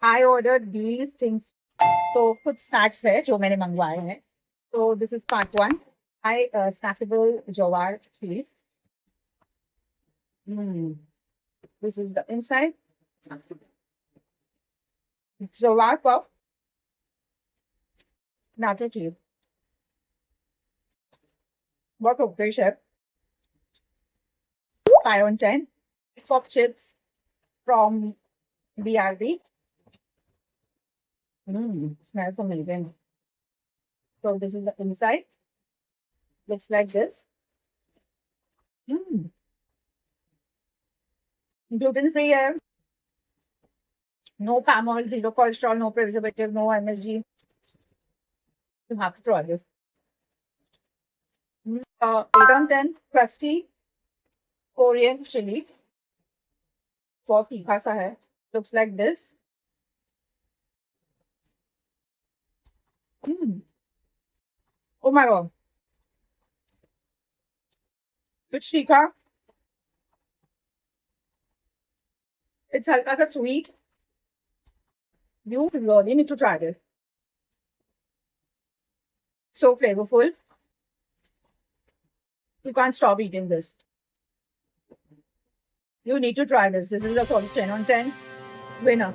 I ordered these things. तो कुछ snacks है जो मैंने मंगवाए हैं. So this is part one. Snackable jowar seeds. This is the inside. Jowar puff. Nacho cheese. बहुत okay है. 5 on 10. Pop chips from BRB. Smells amazing. So this is the inside. Looks like this. Gluten free है. No palm oil, zero cholesterol, no preservative, no MSG. You have to try this. 8 on 10. Crusty Korean chili. बहुत तीखा सा है. Looks like this. Oh my god. It's tikka. It's halka sa sweet. You really need to try this. So flavorful. You can't stop eating this. You need to try this. This is a solid 10 on 10 winner.